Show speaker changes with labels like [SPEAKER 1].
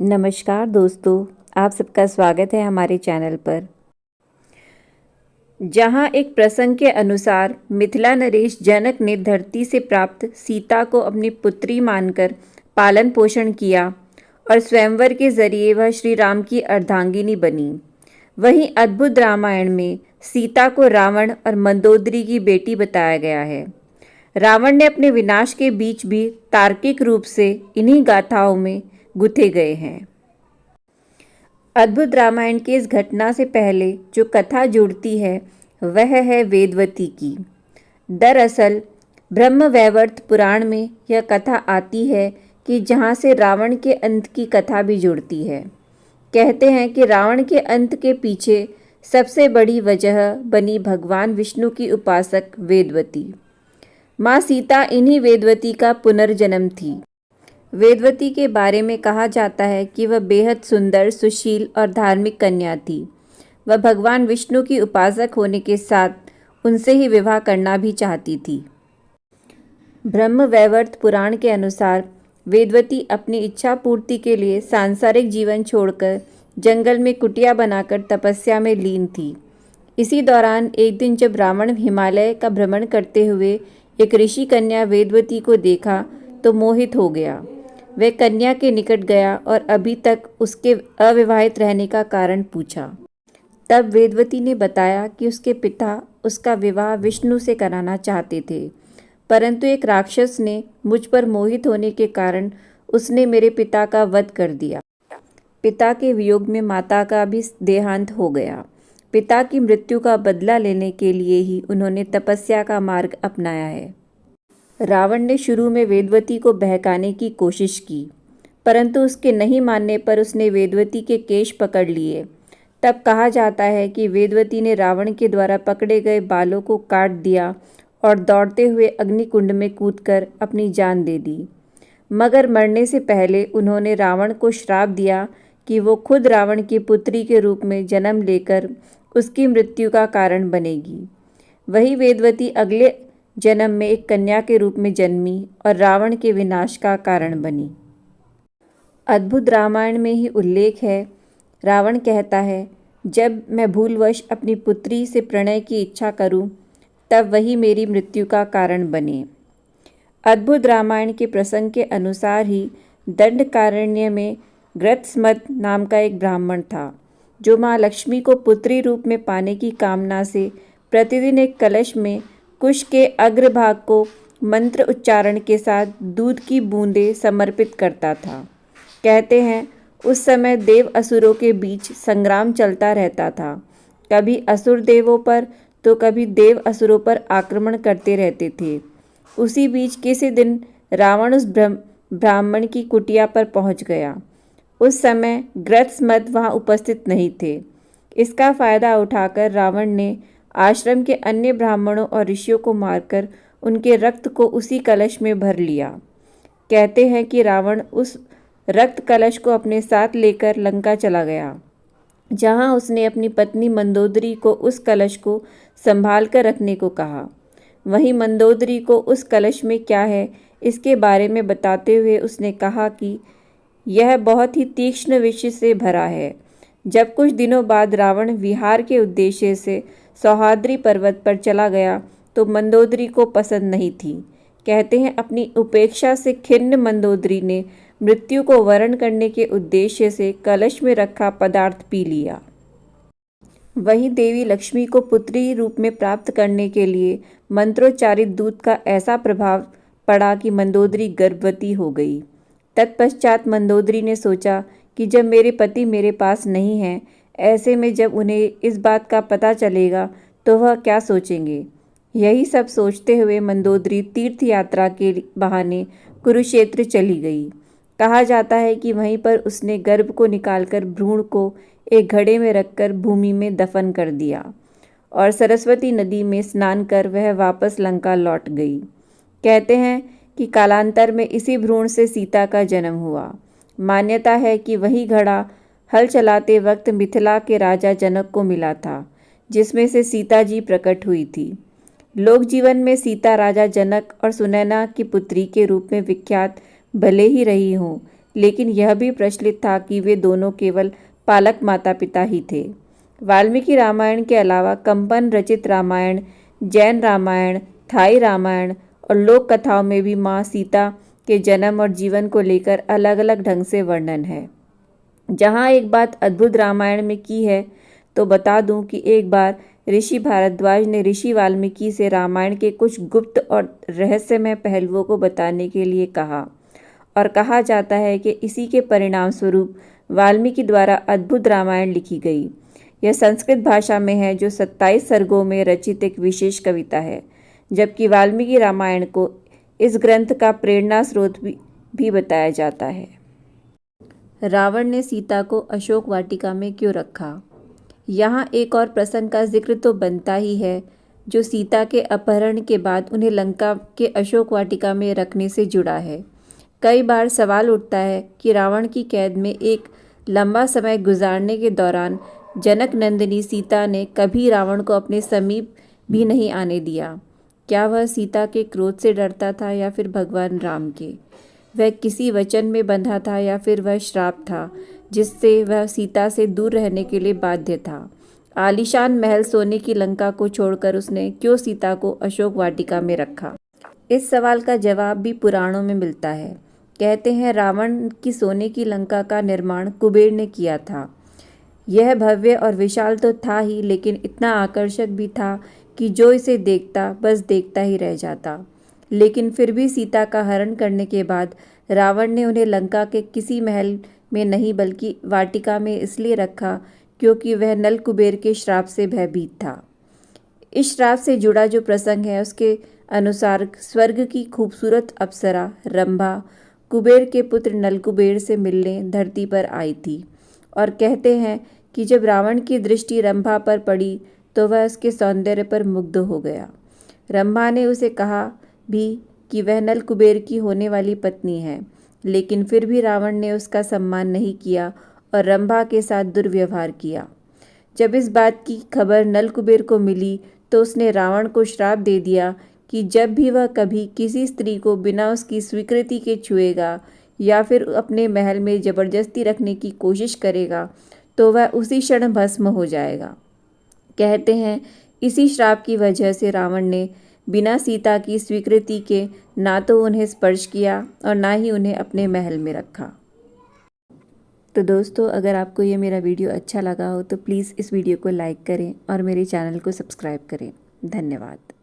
[SPEAKER 1] नमस्कार दोस्तों, आप सबका स्वागत है हमारे चैनल पर। जहाँ एक प्रसंग के अनुसार मिथिला नरेश जनक ने धरती से प्राप्त सीता को अपनी पुत्री मानकर पालन पोषण किया और स्वयंवर के जरिए वह श्री राम की अर्धांगिनी बनी। वहीं अद्भुत रामायण में सीता को रावण और मंदोदरी की बेटी बताया गया है। रावण ने अपने विनाश के बीच भी तार्किक रूप से इन्हीं गाथाओं में गुथे गए हैं। अद्भुत रामायण की इस घटना से पहले जो कथा जुड़ती है वह है वेदवती की। दरअसल ब्रह्मवैवर्त पुराण में यह कथा आती है कि जहाँ से रावण के अंत की कथा भी जुड़ती है। कहते हैं कि रावण के अंत के पीछे सबसे बड़ी वजह बनी भगवान विष्णु की उपासक वेदवती। माँ सीता इन्हीं वेदवती का पुनर्जन्म थी। वेदवती के बारे में कहा जाता है कि वह बेहद सुंदर, सुशील और धार्मिक कन्या थी। वह भगवान विष्णु की उपासक होने के साथ उनसे ही विवाह करना भी चाहती थी। ब्रह्मवैवर्त पुराण के अनुसार वेदवती अपनी इच्छा पूर्ति के लिए सांसारिक जीवन छोड़कर जंगल में कुटिया बनाकर तपस्या में लीन थी। इसी दौरान एक दिन जब रावण हिमालय का भ्रमण करते हुए एक ऋषि कन्या वेदवती को देखा तो मोहित हो गया। वह कन्या के निकट गया और अभी तक उसके अविवाहित रहने का कारण पूछा। तब वेदवती ने बताया कि उसके पिता उसका विवाह विष्णु से कराना चाहते थे, परंतु एक राक्षस ने मुझ पर मोहित होने के कारण उसने मेरे पिता का वध कर दिया। पिता के वियोग में माता का भी देहांत हो गया। पिता की मृत्यु का बदला लेने के लिए ही उन्होंने तपस्या का मार्ग अपनाया है। रावण ने शुरू में वेदवती को बहकाने की कोशिश की, परंतु उसके नहीं मानने पर उसने वेदवती के केश पकड़ लिए। तब कहा जाता है कि वेदवती ने रावण के द्वारा पकड़े गए बालों को काट दिया और दौड़ते हुए अग्निकुंड में कूदकर अपनी जान दे दी। मगर मरने से पहले उन्होंने रावण को श्राप दिया कि वो खुद रावण की पुत्री के रूप में जन्म लेकर उसकी मृत्यु का कारण बनेगी। वही वेदवती अगले जन्म में एक कन्या के रूप में जन्मी और रावण के विनाश का कारण बनी। अद्भुत रामायण में ही उल्लेख है। रावण कहता है, जब मैं भूलवश अपनी पुत्री से प्रणय की इच्छा करूं, तब वही मेरी मृत्यु का कारण बने। अद्भुत रामायण के प्रसंग के अनुसार ही दंडकारण्य में ग्रत्समद नाम का एक ब्राह्मण था, जो माँ लक्ष्मी को पुत्री रूप में पाने की कामना से प्रतिदिन एक कलश में कुश के अग्रभाग को मंत्र उच्चारण के साथ दूध की बूंदें समर्पित करता था। कहते हैं उस समय देव असुरों के बीच संग्राम चलता रहता था। कभी असुर देवों पर तो कभी देव असुरों पर आक्रमण करते रहते थे। उसी बीच किसी दिन रावण उस ब्राह्मण की कुटिया पर पहुंच गया। उस समय ग्रत्समद वहां उपस्थित नहीं थे। इसका फायदा उठाकर रावण ने आश्रम के अन्य ब्राह्मणों और ऋषियों को मारकर उनके रक्त को उसी कलश में भर लिया। कहते हैं कि रावण उस रक्त कलश को अपने साथ लेकर लंका चला गया, जहां उसने अपनी पत्नी मंदोदरी को उस कलश को संभाल कर रखने को कहा। वहीं मंदोदरी को उस कलश में क्या है इसके बारे में बताते हुए उसने कहा कि यह बहुत ही तीक्ष्ण विष से भरा है। जब कुछ दिनों बाद रावण विहार के उद्देश्य से सौहाद्री पर्वत पर चला गया तो मंदोदरी को पसंद नहीं थी। कहते हैं अपनी उपेक्षा से खिन्न मंदोदरी ने मृत्यु को वरण करने के उद्देश्य से कलश में रखा पदार्थ पी लिया। वहीं देवी लक्ष्मी को पुत्री रूप में प्राप्त करने के लिए मंत्रोच्चारित दूध का ऐसा प्रभाव पड़ा कि मंदोदरी गर्भवती हो गई। तत्पश्चात मंदोदरी ने सोचा कि जब मेरे पति मेरे पास नहीं हैं, ऐसे में जब उन्हें इस बात का पता चलेगा तो वह क्या सोचेंगे। यही सब सोचते हुए मंदोदरी तीर्थ यात्रा के बहाने कुरुक्षेत्र चली गई। कहा जाता है कि वहीं पर उसने गर्भ को निकालकर भ्रूण को एक घड़े में रखकर भूमि में दफन कर दिया और सरस्वती नदी में स्नान कर वह वापस लंका लौट गई। कहते हैं कि कालांतर में इसी भ्रूण से सीता का जन्म हुआ। मान्यता है कि वही घड़ा हल चलाते वक्त मिथिला के राजा जनक को मिला था, जिसमें से सीता जी प्रकट हुई थी। लोक जीवन में सीता राजा जनक और सुनैना की पुत्री के रूप में विख्यात भले ही रही हों, लेकिन यह भी प्रचलित था कि वे दोनों केवल पालक माता पिता ही थे। वाल्मीकि रामायण के अलावा कंपन रचित रामायण, जैन रामायण, थाई रामायण और लोक कथाओं में भी माँ सीता के जन्म और जीवन को लेकर अलग अलग ढंग से वर्णन है। जहाँ एक बात अद्भुत रामायण में की है तो बता दूं कि एक बार ऋषि भारद्वाज ने ऋषि वाल्मीकि से रामायण के कुछ गुप्त और रहस्यमय पहलुओं को बताने के लिए कहा और कहा जाता है कि इसी के परिणाम स्वरूप वाल्मीकि द्वारा अद्भुत रामायण लिखी गई। यह संस्कृत भाषा में है जो 27 सर्गों में रचित एक विशेष कविता है, जबकि वाल्मीकि रामायण को इस ग्रंथ का प्रेरणा स्रोत भी बताया जाता है। रावण ने सीता को अशोक वाटिका में क्यों रखा? यहाँ एक और प्रसंग का जिक्र तो बनता ही है जो सीता के अपहरण के बाद उन्हें लंका के अशोक वाटिका में रखने से जुड़ा है। कई बार सवाल उठता है कि रावण की कैद में एक लंबा समय गुजारने के दौरान जनक नंदिनी सीता ने कभी रावण को अपने समीप भी नहीं आने दिया। क्या वह सीता के क्रोध से डरता था या फिर भगवान राम के? वह किसी वचन में बंधा था या फिर वह श्राप था जिससे वह सीता से दूर रहने के लिए बाध्य था? आलीशान महल सोने की लंका को छोड़कर उसने क्यों सीता को अशोक वाटिका में रखा? इस सवाल का जवाब भी पुराणों में मिलता है। कहते हैं रावण की सोने की लंका का निर्माण कुबेर ने किया था। यह भव्य और विशाल तो था ही, लेकिन इतना आकर्षक भी था कि जो इसे देखता बस देखता ही रह जाता। लेकिन फिर भी सीता का हरण करने के बाद रावण ने उन्हें लंका के किसी महल में नहीं बल्कि वाटिका में इसलिए रखा क्योंकि वह नल कुबेर के श्राप से भयभीत था। इस श्राप से जुड़ा जो प्रसंग है उसके अनुसार स्वर्ग की खूबसूरत अप्सरा रंभा कुबेर के पुत्र नलकुबेर से मिलने धरती पर आई थी और कहते हैं कि जब रावण की दृष्टि रंभा पर पड़ी तो वह उसके सौंदर्य पर मुग्ध हो गया। रंभा ने उसे कहा भी कि वह नलकुबेर की होने वाली पत्नी है, लेकिन फिर भी रावण ने उसका सम्मान नहीं किया और रंभा के साथ दुर्व्यवहार किया। जब इस बात की खबर नलकुबेर को मिली तो उसने रावण को श्राप दे दिया कि जब भी वह कभी किसी स्त्री को बिना उसकी स्वीकृति के छुएगा या फिर अपने महल में जबरदस्ती रखने की कोशिश करेगा तो वह उसी क्षण भस्म हो जाएगा। कहते हैं इसी श्राप की वजह से रावण ने बिना सीता की स्वीकृति के ना तो उन्हें स्पर्श किया और ना ही उन्हें अपने महल में रखा। तो दोस्तों, अगर आपको ये मेरा वीडियो अच्छा लगा हो तो प्लीज़ इस वीडियो को लाइक करें और मेरे चैनल को सब्सक्राइब करें। धन्यवाद।